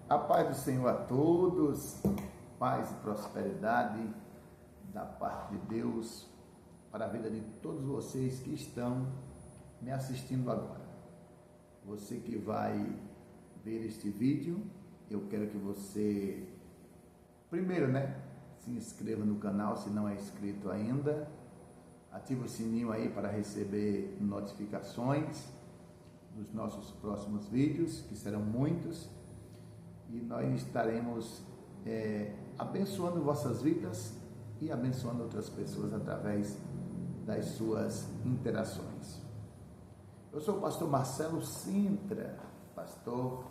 A paz do Senhor a todos, paz e prosperidade da parte de Deus para a vida de todos vocês que estão me assistindo agora. Você que vai ver este vídeo, eu quero que você, primeiro, se inscreva no canal se não é inscrito ainda, ative o sininho aí para receber notificações dos nossos próximos vídeos, que serão muitos, e nós estaremos abençoando vossas vidas e abençoando outras pessoas através das suas interações. Eu sou o pastor Marcelo Sintra, pastor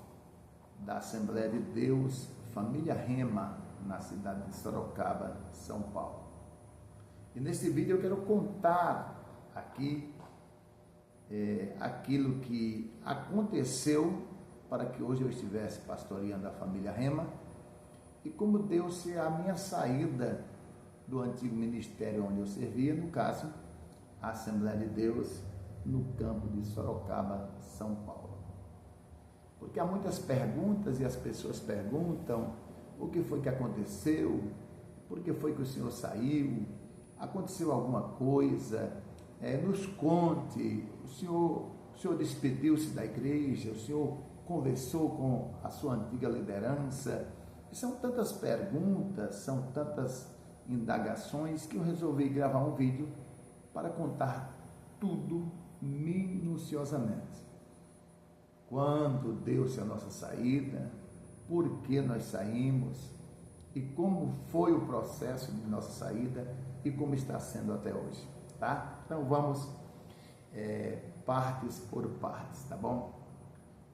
da Assembleia de Deus, Família Rema, na cidade de Sorocaba, São Paulo. E nesse vídeo eu quero contar aqui aquilo que aconteceu para que hoje eu estivesse pastoreando a Família Rema e como deu-se a minha saída do antigo ministério onde eu servia, no caso, a Assembleia de Deus, no campo de Sorocaba, São Paulo. Porque há muitas perguntas e as pessoas perguntam o que foi que aconteceu, por que foi que o senhor saiu, aconteceu alguma coisa, nos conte, o senhor despediu-se da igreja, o senhor conversou com a sua antiga liderança. E são tantas perguntas, são tantas indagações que eu resolvi gravar um vídeo para contar tudo minuciosamente. Quando deu-se a nossa saída, por que nós saímos e como foi o processo de nossa saída e como está sendo até hoje, tá? Então vamos partes por partes, tá bom?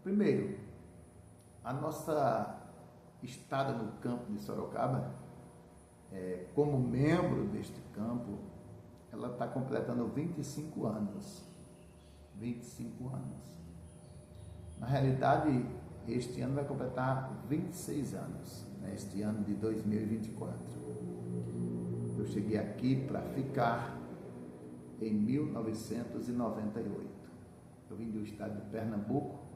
Primeiro, a nossa estada no campo de Sorocaba, como membro deste campo, ela está completando 25 anos. 25 anos. Na realidade, este ano vai completar 26 anos, este ano de 2024. Eu cheguei aqui para ficar em 1998. Eu vim do estado de Pernambuco,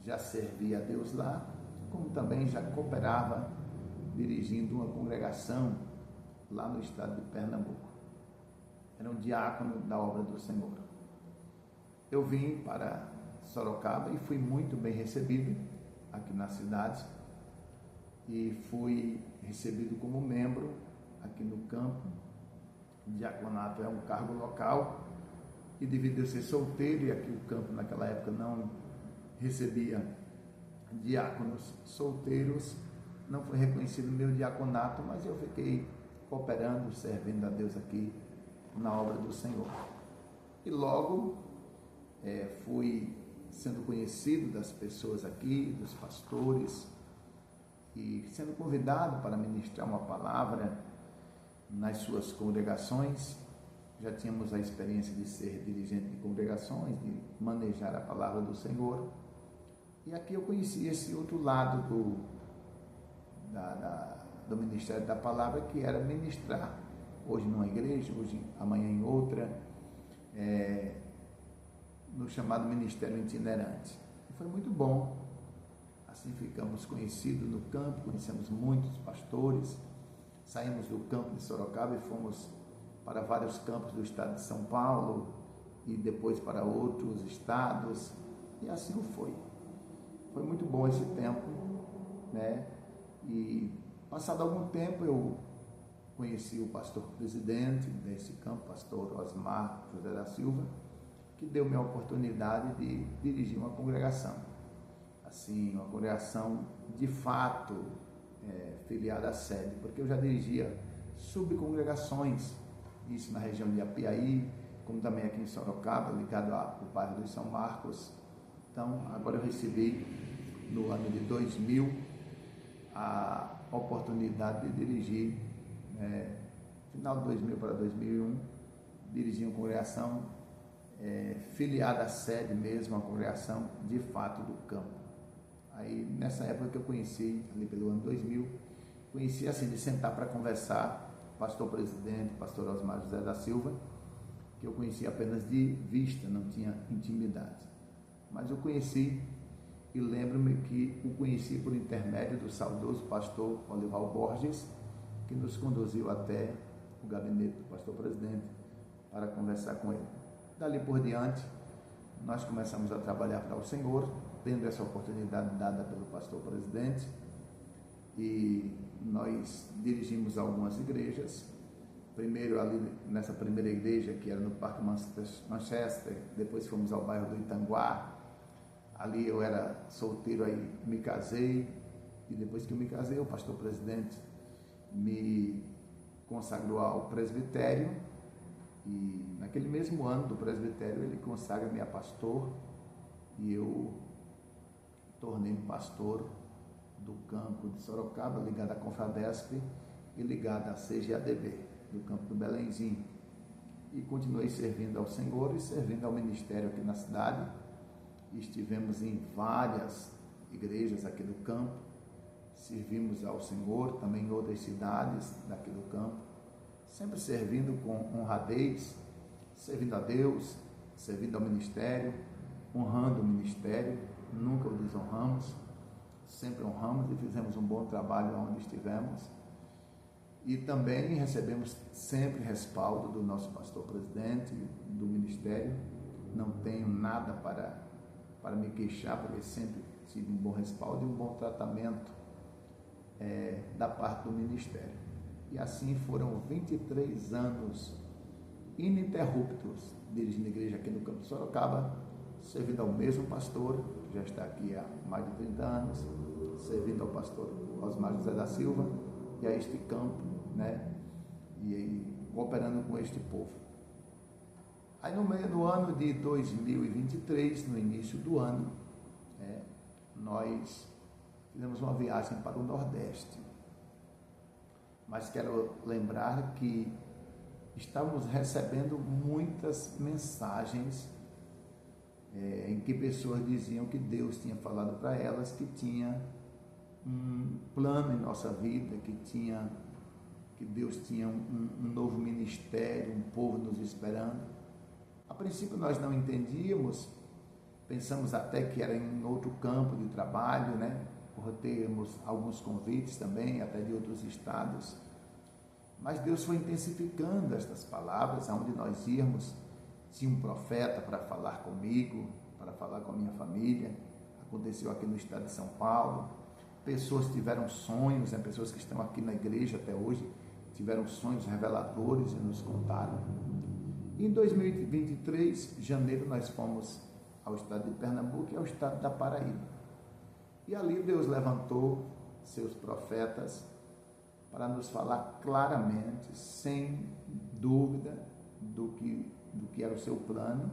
já servia a Deus lá, como também já cooperava dirigindo uma congregação lá no estado de Pernambuco. Era um diácono da obra do Senhor. Eu vim para Sorocaba e fui muito bem recebido aqui na cidade e fui recebido como membro aqui no campo. Diaconato é um cargo local e devido a ser solteiro, e aqui o campo naquela época não recebia diáconos solteiros, não foi reconhecido o meu diaconato, mas eu fiquei cooperando, servindo a Deus aqui na obra do Senhor. E logo fui sendo conhecido das pessoas aqui, dos pastores, e sendo convidado para ministrar uma palavra nas suas congregações. Já tínhamos a experiência de ser dirigente de congregações, de manejar a palavra do Senhor. E aqui eu conheci esse outro lado do Ministério da Palavra, que era ministrar, hoje numa igreja, hoje amanhã em outra, no chamado Ministério Itinerante. E foi muito bom. Assim ficamos conhecidos no campo, conhecemos muitos pastores, saímos do campo de Sorocaba e fomos para vários campos do estado de São Paulo e depois para outros estados, e assim foi. Foi muito bom esse tempo, E passado algum tempo eu conheci o pastor presidente desse campo, pastor Osmar José da Silva, que deu-me a oportunidade de dirigir uma congregação. Assim, uma congregação de fato filiada à sede, porque eu já dirigia subcongregações, isso na região de Apiaí, como também aqui em Sorocaba, ligado ao bairro de São Marcos. Então, agora eu recebi, no ano de 2000, a oportunidade de dirigir, final de 2000 para 2001, dirigir uma congregação filiada à sede mesmo, uma congregação de fato do campo. Aí, nessa época que eu conheci, ali pelo ano 2000, conheci assim, de sentar para conversar, pastor presidente, pastor Osmar José da Silva, que eu conheci apenas de vista, não tinha intimidade. Mas eu conheci e lembro-me que o conheci por intermédio do saudoso pastor Olival Borges, que nos conduziu até o gabinete do pastor presidente para conversar com ele. Dali por diante, nós começamos a trabalhar para o Senhor, tendo essa oportunidade dada pelo pastor presidente, e nós dirigimos algumas igrejas. Primeiro ali nessa primeira igreja, que era no Parque Manchester, depois fomos ao bairro do Itanguá. Ali eu era solteiro, aí me casei, e depois que eu me casei, o pastor presidente me consagrou ao presbitério, e naquele mesmo ano do presbitério ele consagra-me a pastor, e eu tornei-me pastor do campo de Sorocaba, ligado à Confradesp e ligado à CGADB, do campo do Belenzinho, e continuei servindo ao Senhor e servindo ao ministério aqui na cidade. Estivemos em várias igrejas aqui do campo, servimos ao Senhor também em outras cidades daqui do campo, sempre servindo com honradez, servindo a Deus, servindo ao ministério, honrando o ministério, nunca o desonramos, sempre honramos e fizemos um bom trabalho onde estivemos. E também recebemos sempre respaldo do nosso pastor presidente, do ministério. Não tenho nada para me queixar, porque sempre tive um bom respaldo e um bom tratamento da parte do ministério. E assim foram 23 anos ininterruptos dirigindo a igreja aqui no campo de Sorocaba, servindo ao mesmo pastor, que já está aqui há mais de 30 anos, servindo ao pastor Osmar José da Silva e a este campo, né? E cooperando com este povo. Aí no ano de 2023, no início do ano, nós fizemos uma viagem para o Nordeste. Mas quero lembrar que estávamos recebendo muitas mensagens em que pessoas diziam que Deus tinha falado para elas que tinha um plano em nossa vida, que Deus tinha um novo ministério, um povo nos esperando. A princípio nós não entendíamos, pensamos até que era em outro campo de trabalho, né? Por termos alguns convites também, até de outros estados. Mas Deus foi intensificando estas palavras, aonde nós íamos, tinha um profeta para falar comigo, para falar com a minha família. Aconteceu aqui no estado de São Paulo. Pessoas tiveram sonhos, pessoas que estão aqui na igreja até hoje, tiveram sonhos reveladores e nos contaram. Em 2023, janeiro, nós fomos ao estado de Pernambuco e ao estado da Paraíba. E ali Deus levantou seus profetas para nos falar claramente, sem dúvida, do que era o seu plano,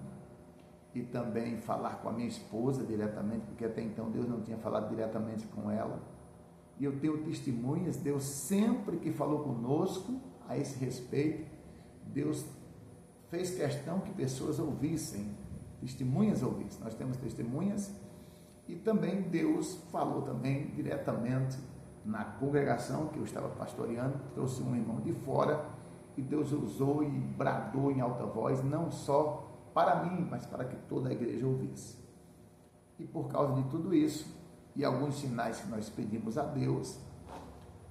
e também falar com a minha esposa diretamente, porque até então Deus não tinha falado diretamente com ela. E eu tenho testemunhas, Deus sempre que falou conosco a esse respeito, Deus fez questão que pessoas ouvissem, testemunhas ouvissem. Nós temos testemunhas, e também Deus falou também diretamente na congregação que eu estava pastoreando, trouxe um irmão de fora, e Deus usou e bradou em alta voz, não só para mim, mas para que toda a igreja ouvisse. E por causa de tudo isso, e alguns sinais que nós pedimos a Deus,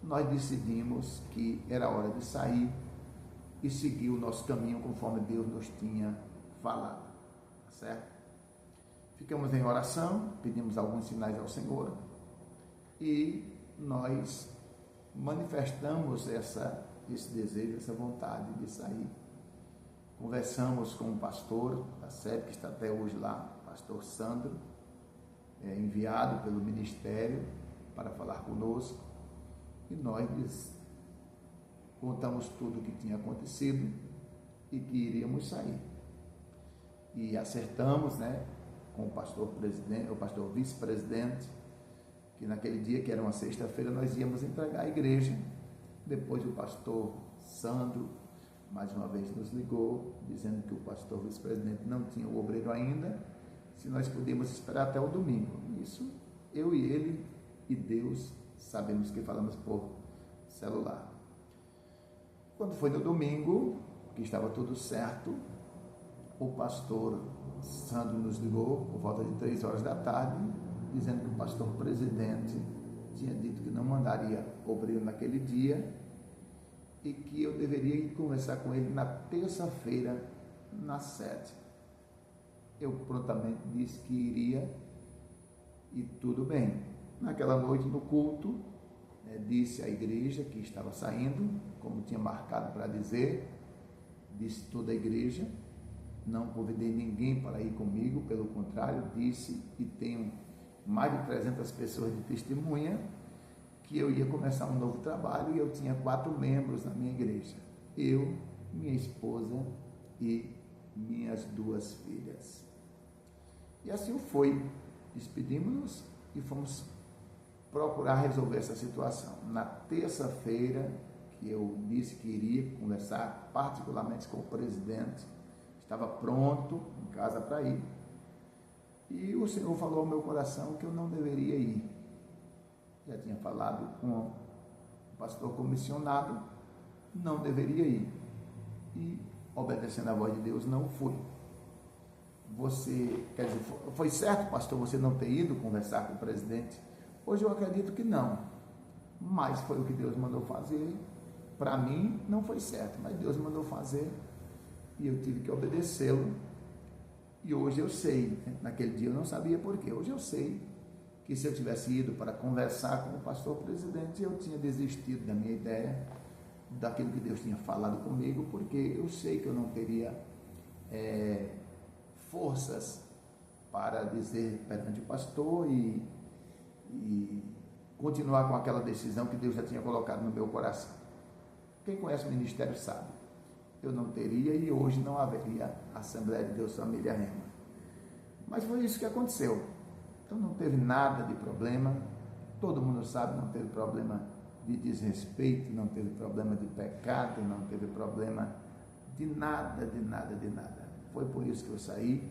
nós decidimos que era hora de sair e seguir o nosso caminho conforme Deus nos tinha falado, certo? Ficamos em oração, pedimos alguns sinais ao Senhor e nós manifestamos esse desejo, essa vontade de sair. Conversamos com o pastor da sede, que está até hoje lá, pastor Sandro, enviado pelo ministério para falar conosco, e nós lhes contamos tudo o que tinha acontecido e que iríamos sair. E acertamos, com o pastor presidente, o pastor vice-presidente, que naquele dia, que era uma sexta-feira, nós íamos entregar a igreja. Depois o pastor Sandro, mais uma vez, nos ligou, dizendo que o pastor vice-presidente não tinha o obreiro ainda, se nós podíamos esperar até o domingo. Isso, eu e ele e Deus sabemos que falamos por celular. Quando foi no domingo, que estava tudo certo, o pastor Sandro nos ligou por volta de 3 horas da tarde dizendo que o pastor presidente tinha dito que não mandaria obreiro naquele dia e que eu deveria ir conversar com ele na terça-feira, na sede. Eu prontamente disse que iria e tudo bem. Naquela noite no culto, disse à igreja que estava saindo, como tinha marcado para dizer, disse toda a igreja, não convidei ninguém para ir comigo, pelo contrário, disse, e tenho mais de 300 pessoas de testemunha, que eu ia começar um novo trabalho e eu tinha 4 membros na minha igreja. Eu, minha esposa e minhas 2 filhas. E assim foi. Despedimos-nos e fomos procurar resolver essa situação. Na terça-feira, que eu disse que iria conversar particularmente com o presidente, estava pronto em casa para ir. E o Senhor falou ao meu coração que eu não deveria ir. Já tinha falado com o pastor comissionado, não deveria ir. E, obedecendo à voz de Deus, não fui. Você, quer dizer, foi certo, pastor, você não ter ido conversar com o presidente? Hoje eu acredito que não. Mas foi o que Deus mandou fazer. Para mim, não foi certo, mas Deus mandou fazer. E eu tive que obedecê-lo. E hoje eu sei, naquele dia eu não sabia porquê, hoje eu sei que se eu tivesse ido para conversar com o pastor presidente, eu tinha desistido da minha ideia, daquilo que Deus tinha falado comigo, porque eu sei que eu não teria forças para dizer perante o pastor e continuar com aquela decisão que Deus já tinha colocado no meu coração. Quem conhece o ministério sabe. Eu não teria e hoje não haveria Assembleia de Deus Família Rema. Mas foi isso que aconteceu. Então não teve nada de problema, todo mundo sabe, não teve problema de desrespeito, não teve problema de pecado, não teve problema de nada, de nada, de nada. Foi por isso que eu saí,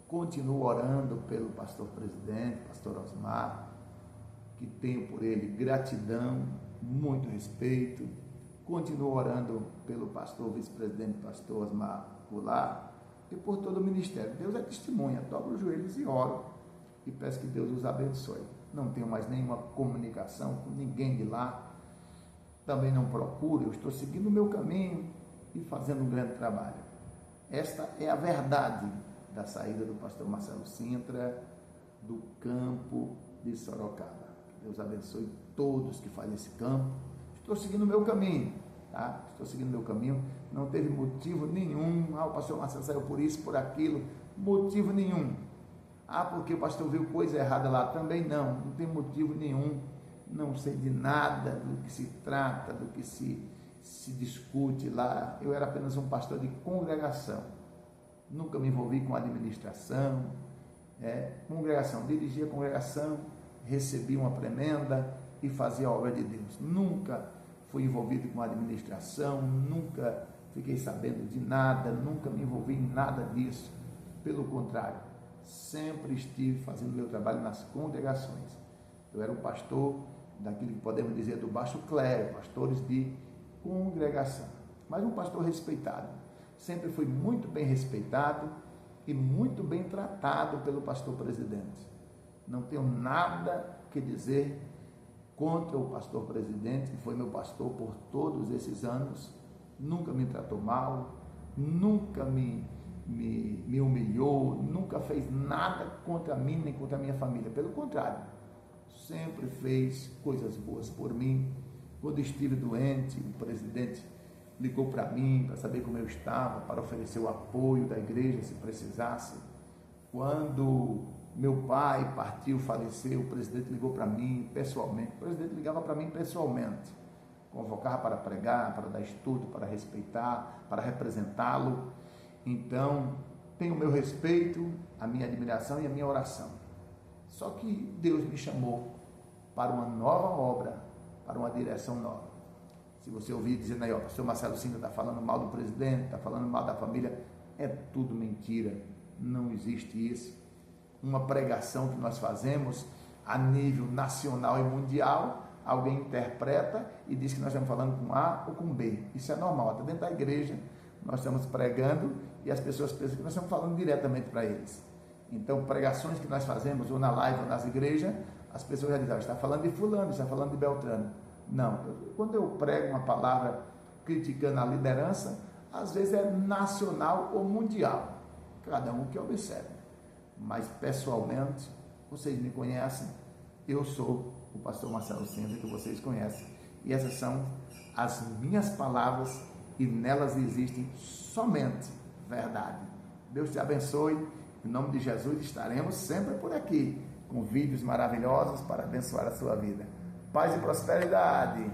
continuo orando pelo pastor presidente, pastor Osmar, que tenho por ele gratidão, muito respeito. Continuo orando pelo pastor vice-presidente, pastor Osmar Goulart, e por todo o ministério. Deus é testemunha, dobro os joelhos e oro, e peço que Deus os abençoe. Não tenho mais nenhuma comunicação com ninguém de lá, também não procuro, eu estou seguindo o meu caminho e fazendo um grande trabalho. Esta é a verdade da saída do pastor Marcelo Sintra, do campo de Sorocaba. Que Deus abençoe todos que fazem esse campo. Estou seguindo o meu caminho, tá? Estou seguindo o meu caminho, não teve motivo nenhum, o pastor Marcelo saiu por isso, por aquilo, motivo nenhum. Porque o pastor viu coisa errada lá, também não tem motivo nenhum, não sei de nada do que se trata, do que se discute lá. Eu era apenas um pastor de congregação, nunca me envolvi com administração, congregação, dirigia a congregação, recebi uma tremenda e fazia a obra de Deus. Nunca fui envolvido com administração, nunca fiquei sabendo de nada, nunca me envolvi em nada disso. Pelo contrário, sempre estive fazendo meu trabalho nas congregações. Eu era um pastor daquilo que podemos dizer do baixo clero, pastores de congregação, mas um pastor respeitado. Sempre fui muito bem respeitado e muito bem tratado pelo pastor presidente. Não tenho nada que dizer contra o pastor presidente, que foi meu pastor por todos esses anos, nunca me tratou mal, nunca me humilhou, nunca fez nada contra mim, nem contra a minha família. Pelo contrário, sempre fez coisas boas por mim. Quando estive doente, o presidente ligou para mim para saber como eu estava, para oferecer o apoio da igreja se precisasse. Quando meu pai partiu, faleceu, o presidente ligou para mim pessoalmente. O presidente ligava para mim pessoalmente, convocava para pregar, para dar estudo, para respeitar, para representá-lo. Então, tenho o meu respeito, a minha admiração e a minha oração. Só que Deus me chamou para uma nova obra, para uma direção nova. Se você ouvir dizendo aí, o pastor Marcelo Sintra está falando mal do presidente, está falando mal da família, é tudo mentira, não existe isso. Uma pregação que nós fazemos a nível nacional e mundial, alguém interpreta e diz que nós estamos falando com A ou com B. Isso é normal, até dentro da igreja nós estamos pregando e as pessoas pensam que nós estamos falando diretamente para eles. Então, pregações que nós fazemos, ou na live, ou nas igrejas, as pessoas já dizem, está falando de fulano, está falando de Beltrano. Não, quando eu prego uma palavra criticando a liderança, às vezes é nacional ou mundial, cada um que observe. Mas, pessoalmente, vocês me conhecem, eu sou o pastor Marcelo Cinza, que vocês conhecem. E essas são as minhas palavras e nelas existem somente verdade. Deus te abençoe. Em nome de Jesus, estaremos sempre por aqui com vídeos maravilhosos para abençoar a sua vida. Paz e prosperidade.